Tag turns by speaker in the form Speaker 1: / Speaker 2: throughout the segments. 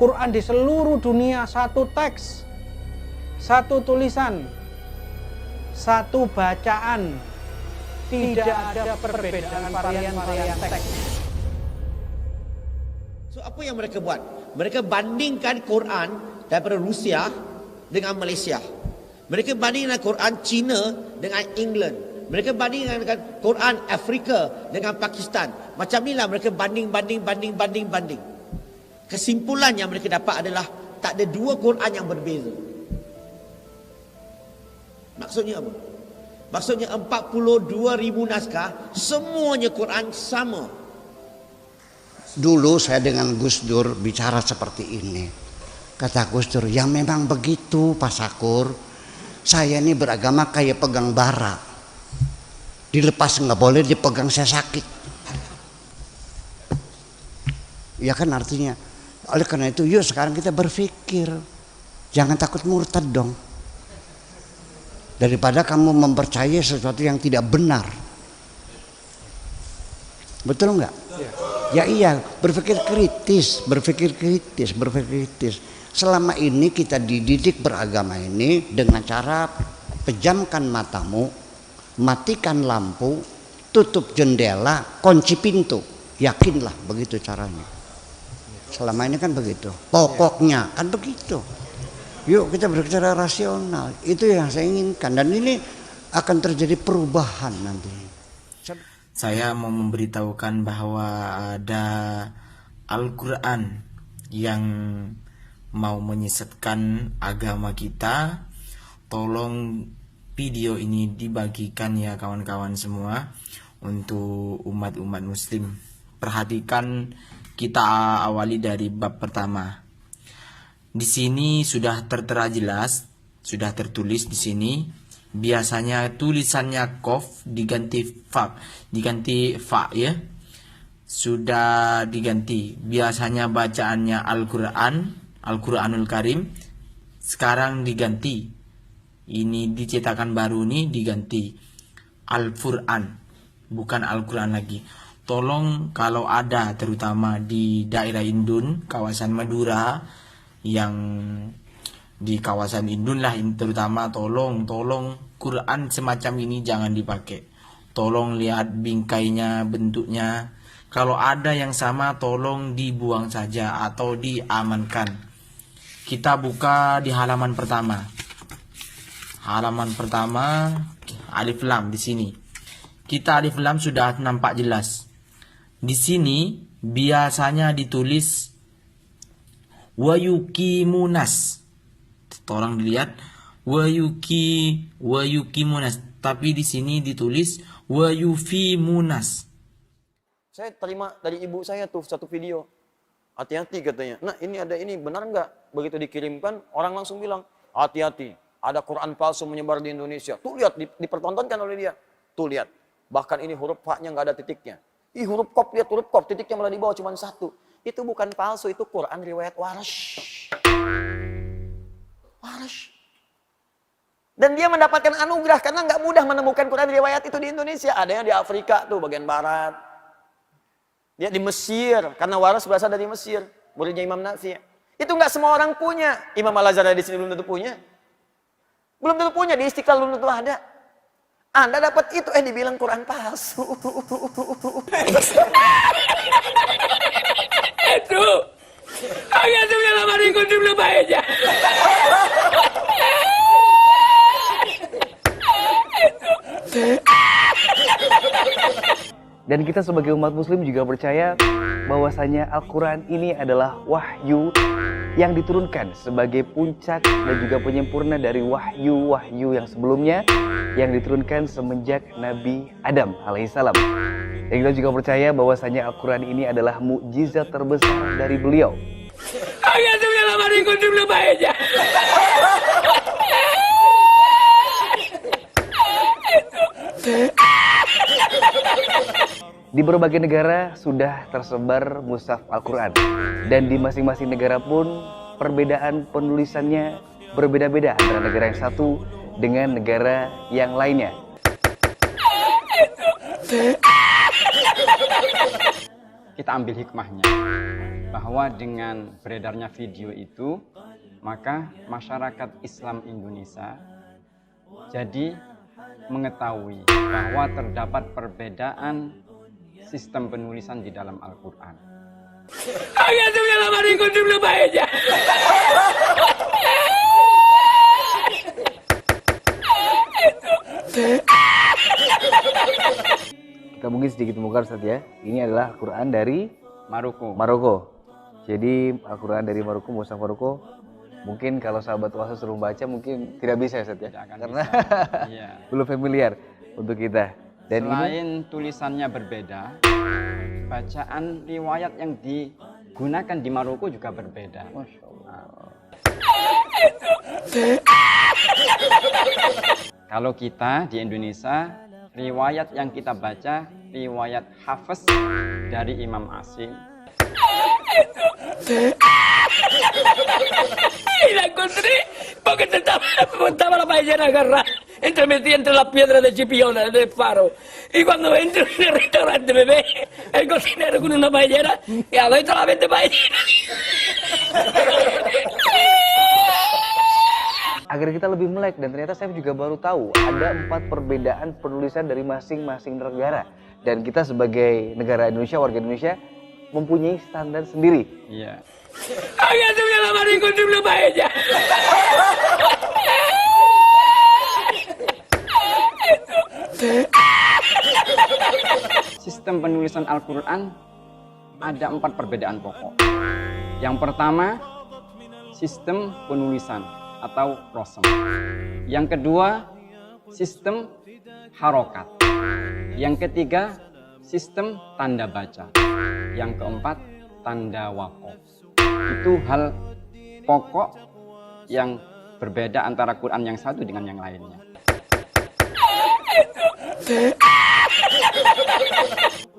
Speaker 1: Quran di seluruh dunia satu teks, satu tulisan, satu bacaan, tidak ada perbedaan varian-varian teks.
Speaker 2: So apa yang mereka buat? Mereka bandingkan Quran daripada Rusia dengan Malaysia. Mereka bandingkan Quran China dengan England. Mereka bandingkan Quran Afrika dengan Pakistan. Macam inilah mereka banding. Kesimpulan yang mereka dapat adalah tak ada dua Quran yang berbeza. Maksudnya apa? Maksudnya 42,000 naskah, semuanya Quran sama.
Speaker 3: Dulu saya dengan Gus Dur bicara seperti ini. Kata Gus Dur, ya memang begitu Pak Sakur. Saya ini beragama kayak pegang bara. Dilepas nggak boleh, dipegang saya sakit. Ya kan artinya. Oleh karena itu yuk sekarang kita berpikir. Jangan takut murtad dong. Daripada kamu mempercayai sesuatu yang tidak benar. Betul nggak? Ya iya, berpikir kritis. Selama ini kita dididik beragama ini dengan cara pejamkan matamu, matikan lampu, tutup jendela, kunci pintu. Yakinlah begitu caranya. Selama ini kan begitu. Pokoknya kan begitu. Yuk kita berbicara rasional. Itu yang saya inginkan. Dan ini akan terjadi perubahan nanti.
Speaker 4: Saya mau memberitahukan bahwa ada Al-Quran yang mau menyesatkan agama kita. Tolong video ini dibagikan ya kawan-kawan semua untuk umat-umat muslim. Perhatikan, kita awali dari bab pertama. Di sini sudah tertera jelas, sudah tertulis di sini. Biasanya tulisannya Qaf diganti fa ya. Sudah diganti. Biasanya bacaannya Al-Quranul Karim. Sekarang diganti. Ini dicetakan baru nih diganti Al-Quran, bukan Al-Quran lagi. Tolong kalau ada terutama di daerah Indun, kawasan Madura, yang di kawasan Indun lah terutama, tolong Quran semacam ini jangan dipakai. Tolong lihat bingkainya, bentuknya. Kalau ada yang sama tolong dibuang saja atau diamankan. Kita buka di halaman pertama. Halaman pertama alif lam di sini. Kita alif lam sudah nampak jelas. Di sini biasanya ditulis wa yuqimunas. Tolong dilihat wa yuqimunas, tapi di sini ditulis wa yufimunas.
Speaker 5: Saya terima dari ibu saya tuh satu video. Hati-hati katanya. Nah, ini ada ini, benar nggak? Begitu dikirimkan, orang langsung bilang, hati-hati. Ada Quran palsu menyebar di Indonesia. Tuh lihat, dipertontonkan oleh dia. Tuh lihat. Bahkan ini huruf fa-nya nggak ada titiknya. Huruf qaf, lihat huruf qaf, titiknya malah di bawah cuma satu. Itu bukan palsu, itu Quran riwayat Warsh. Dan dia mendapatkan anugerah karena nggak mudah menemukan Quran riwayat itu di Indonesia. Ada yang di Afrika tuh bagian barat. Dia di Mesir, karena Warsh berasal dari Mesir, muridnya Imam Nafi'. Itu nggak semua orang punya. Imam Al-Azhar di sini belum tentu punya. Belum tentu punya, di Istiqlal belum tentu ada. Anda dapat itu, dibilang Quran palsu.
Speaker 6: Itu, agak tuh yang lama dikunci belum aja.
Speaker 7: Dan kita sebagai umat muslim juga percaya bahwasanya Al-Quran ini adalah wahyu yang diturunkan sebagai puncak dan juga penyempurna dari wahyu-wahyu yang sebelumnya yang diturunkan semenjak Nabi Adam alaihissalam. Dan kita juga percaya bahwasanya Al-Quran ini adalah mukjizat terbesar dari beliau.
Speaker 6: Agak tuh yang lama dikunci belum aja.
Speaker 7: Di berbagai negara sudah tersebar mushaf Al-Quran. Dan di masing-masing negara pun perbedaan penulisannya berbeda-beda antara negara yang satu dengan negara yang lainnya.
Speaker 8: Kita ambil hikmahnya. bahwa dengan beredarnya video itu, maka masyarakat Islam Indonesia jadi mengetahui bahwa terdapat perbedaan sistem penulisan di dalam Al-Quran.
Speaker 7: Kita mungkin sedikit membongkar Ustaz ya. Ini adalah Al-Quran dari
Speaker 8: Maroko.
Speaker 7: Jadi Al-Quran dari Maroko, Mushaf Maroko. Mungkin kalau sahabat puasa suruh baca mungkin tidak bisa ya Ustaz ya. Karena
Speaker 8: Iya.
Speaker 7: belum familiar untuk kita. Dan
Speaker 8: selain tulisannya berbeda, bacaan riwayat yang digunakan di Maroko juga berbeda.
Speaker 7: Masya Allah.
Speaker 8: Kalau kita di Indonesia, riwayat yang kita baca, riwayat Hafiz dari Imam Asim.
Speaker 6: Y la encontré porque estaba la paellera agarrada metida entre las piedras de Chipiona, del faro. Y cuando entro en el restaurante me ve el cocinero con una paellera y a ver solamente paellera.
Speaker 7: Agar kita lebih melek, dan ternyata saya juga baru tahu ada 4 perbedaan penulisan dari masing-masing negara. Dan kita sebagai negara Indonesia, warga Indonesia, mempunyai standar sendiri.
Speaker 8: Iya.
Speaker 6: Había subido la mano y encontré una paella.
Speaker 8: Sistem penulisan Al-Quran ada 4 perbedaan pokok. Yang pertama, sistem penulisan atau prosem. Yang kedua, sistem harokat. Yang ketiga, sistem tanda baca. Yang keempat, tanda wakof. Itu hal pokok yang berbeda antara Quran yang satu dengan yang lainnya.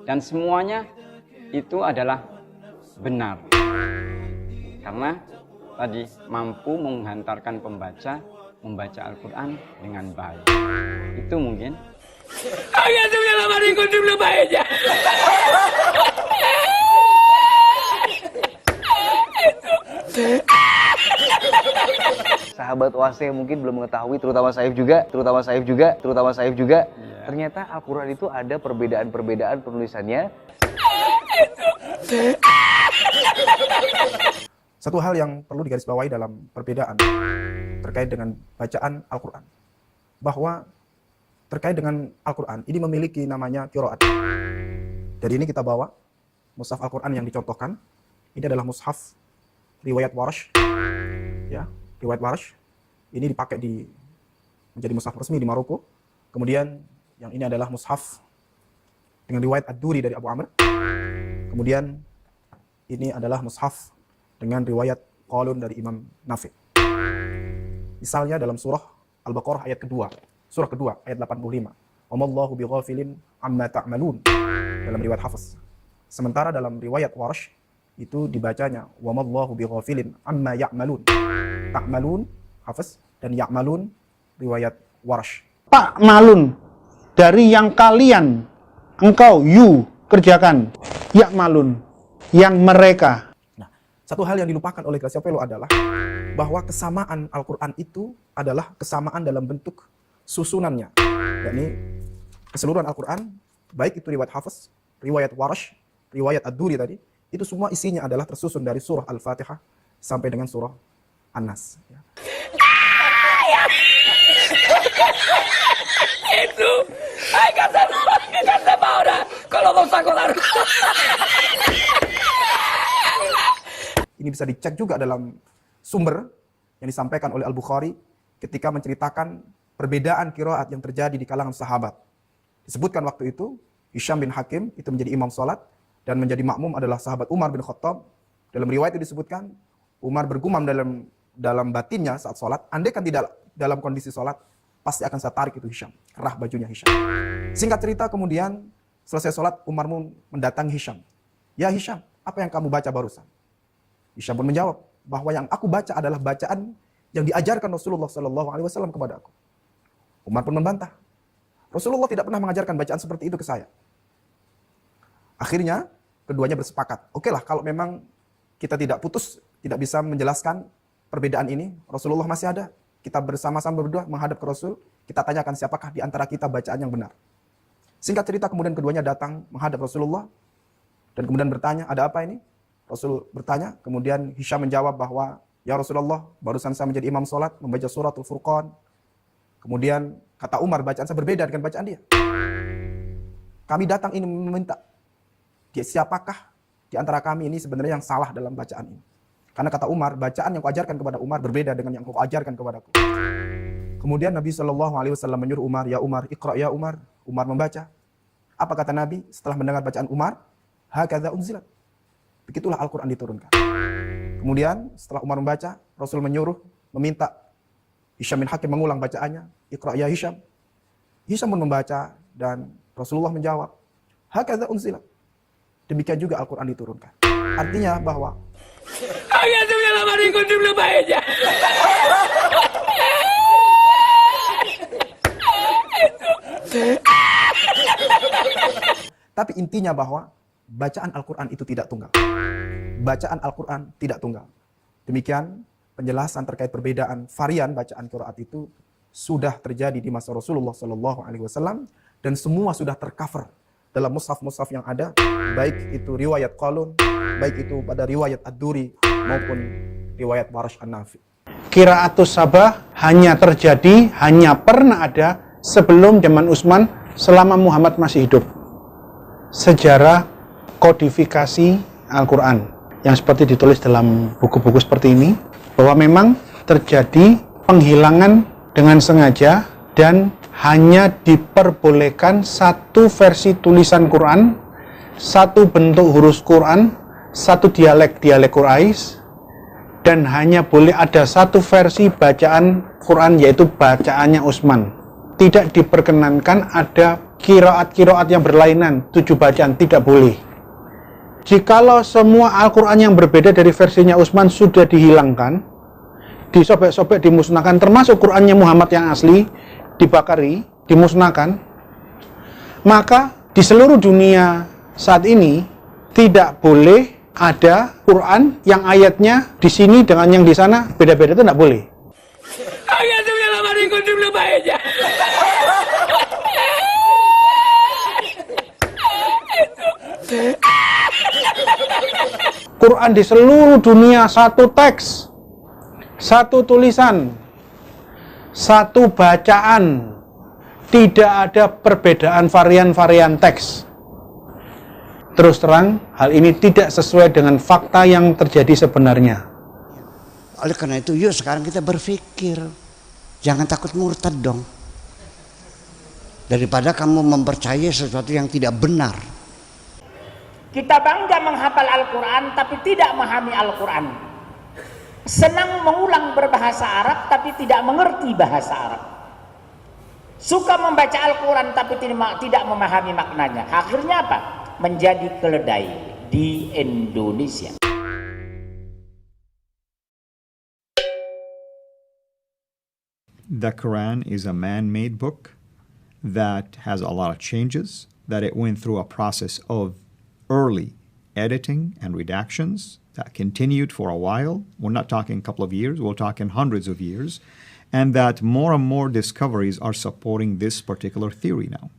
Speaker 8: Dan semuanya itu adalah benar. Karena tadi mampu menghantarkan pembaca membaca Al-Quran dengan baik. Itu mungkin.
Speaker 6: Había subido la mano y encontré una paella.
Speaker 7: Sahabat OAC mungkin belum mengetahui, terutama Saif juga. Ternyata Al-Quran itu ada perbedaan-perbedaan penulisannya.
Speaker 9: Satu hal yang perlu digarisbawahi dalam perbedaan terkait dengan bacaan Al-Quran, bahwa terkait dengan Al-Quran ini memiliki namanya qiraat. Dari ini kita bawa mushaf Al-Quran yang dicontohkan. Ini adalah mushaf riwayat Warsh, ya, riwayat Warsh. Ini dipakai menjadi mushaf resmi di Maroko. Kemudian yang ini adalah mushaf dengan riwayat Ad-Duri dari Abu Amr. Kemudian ini adalah mushaf dengan riwayat Qalun dari Imam Nafi. Misalnya dalam surah Al-Baqarah ayat kedua, surah kedua ayat 85. Wamallahu bighafilin amma ta'malun dalam riwayat Hafiz. Sementara dalam riwayat Warsh itu dibacanya wamallahu bighafilin amma ya'malun. Ta'malun Hafiz dan ya'malun riwayat Warsh.
Speaker 1: Pak malun, dari yang kalian, engkau, you, kerjakan. Ya malun, yang mereka.
Speaker 9: Nah, satu hal yang dilupakan oleh Gracia Pelo adalah bahwa kesamaan Al-Quran itu adalah kesamaan dalam bentuk susunannya. Yakni keseluruhan Al-Quran, baik itu riwayat Hafiz, riwayat Warsh, riwayat Ad-Duri tadi, itu semua isinya adalah tersusun dari surah Al-Fatihah sampai dengan surah An-Nas. Ya.
Speaker 6: Itu, ay, kata ahora, kalau mau sakolar.
Speaker 9: Ini bisa dicek juga dalam sumber yang disampaikan oleh Al-Bukhari ketika menceritakan perbedaan qiraat yang terjadi di kalangan sahabat. Disebutkan waktu itu, Hisham bin Hakim itu menjadi imam salat dan menjadi makmum adalah sahabat Umar bin Khattab. Dalam riwayat itu disebutkan, Umar bergumam dalam batinnya saat salat, andai kan tidak dalam kondisi salat, pasti akan saya tarik itu Hisham, kerah bajunya Hisham. Singkat cerita kemudian, selesai salat, Umar mendatangi Hisham. Ya Hisham, apa yang kamu baca barusan? Hisham pun menjawab bahwa yang aku baca adalah bacaan yang diajarkan Rasulullah SAW kepada aku. Umar pun membantah. Rasulullah tidak pernah mengajarkan bacaan seperti itu ke saya. Akhirnya keduanya bersepakat. Oke lah, kalau memang kita tidak putus, tidak bisa menjelaskan perbedaan ini. Rasulullah masih ada. Kita bersama-sama berdua menghadap ke Rasul. Kita tanyakan siapakah di antara kita bacaan yang benar. Singkat cerita, kemudian keduanya datang menghadap Rasulullah. Dan kemudian bertanya, ada apa ini? Rasul bertanya, kemudian Hisham menjawab bahwa, ya Rasulullah, barusan saya menjadi imam sholat, membaca suratul Furqan. Kemudian kata Umar, bacaan saya berbeda dengan bacaan dia. Kami datang ini meminta, siapakah di antara kami ini sebenarnya yang salah dalam bacaan ini? Karena kata Umar, bacaan yang kuajarkan kepada Umar berbeda dengan yang kau ajarkan kepadaku. Kemudian Nabi SAW menyuruh Umar, ya Umar, iqra ya Umar. Umar membaca. Apa kata Nabi setelah mendengar bacaan Umar? Hakadha unzilat. Begitulah Al-Quran diturunkan. Kemudian setelah Umar membaca, Rasul menyuruh, meminta Hisham bin Hakim mengulang bacaannya. Iqra ya Hisham. Hisham pun membaca dan Rasulullah menjawab, hakadha unzilat. Demikian juga Al-Quran diturunkan. Artinya bahwa tapi intinya bahwa bacaan Al-Quran itu tidak tunggal. Bacaan Al-Quran tidak tunggal. Demikian penjelasan terkait perbedaan varian bacaan qiraat itu sudah terjadi di masa Rasulullah SAW dan semua sudah tercover dalam mushaf-mushaf yang ada, baik itu riwayat Qalun, baik itu pada riwayat Ad-Duri maupun riwayat Warash An-Nafi.
Speaker 1: Qiraatus Sabah hanya terjadi, hanya pernah ada sebelum zaman Utsman selama Muhammad masih hidup. Sejarah kodifikasi Al-Quran yang seperti ditulis dalam buku-buku seperti ini, bahwa memang terjadi penghilangan dengan sengaja dan hanya diperbolehkan satu versi tulisan Quran, satu bentuk huruf Quran, satu dialek Quraisy, dan hanya boleh ada satu versi bacaan Quran, yaitu bacaannya Utsman. Tidak diperkenankan ada qiraat-qiraat yang berlainan, 7 bacaan, tidak boleh. Jikalau semua Al-Quran yang berbeda dari versinya Utsman sudah dihilangkan, disobek-sobek, dimusnahkan, termasuk Qurannya Muhammad yang asli, dibakari, dimusnahkan, maka di seluruh dunia saat ini tidak boleh ada Quran yang ayatnya di sini dengan yang di sana beda-beda, itu tidak boleh. Quran di seluruh dunia satu teks, satu tulisan, satu bacaan, tidak ada perbedaan varian-varian teks. Terus terang, hal ini tidak sesuai dengan fakta yang terjadi sebenarnya.
Speaker 3: Oleh karena itu, yuk sekarang kita berpikir, jangan takut murtad dong. Daripada kamu mempercayai sesuatu yang tidak benar.
Speaker 10: Kita bangga menghafal Al-Quran tapi tidak memahami Al-Quran. Senang mengulang berbahasa Arab tapi tidak mengerti bahasa Arab. Suka membaca Al-Quran tapi tidak memahami maknanya. Akhirnya apa? Menjadi keledai di Indonesia.
Speaker 11: The Quran is a man-made book that has a lot of changes, that it went through a process of early editing and redactions that continued for a while. We're not talking a couple of years, we're talking hundreds of years, and that more and more discoveries are supporting this particular theory now.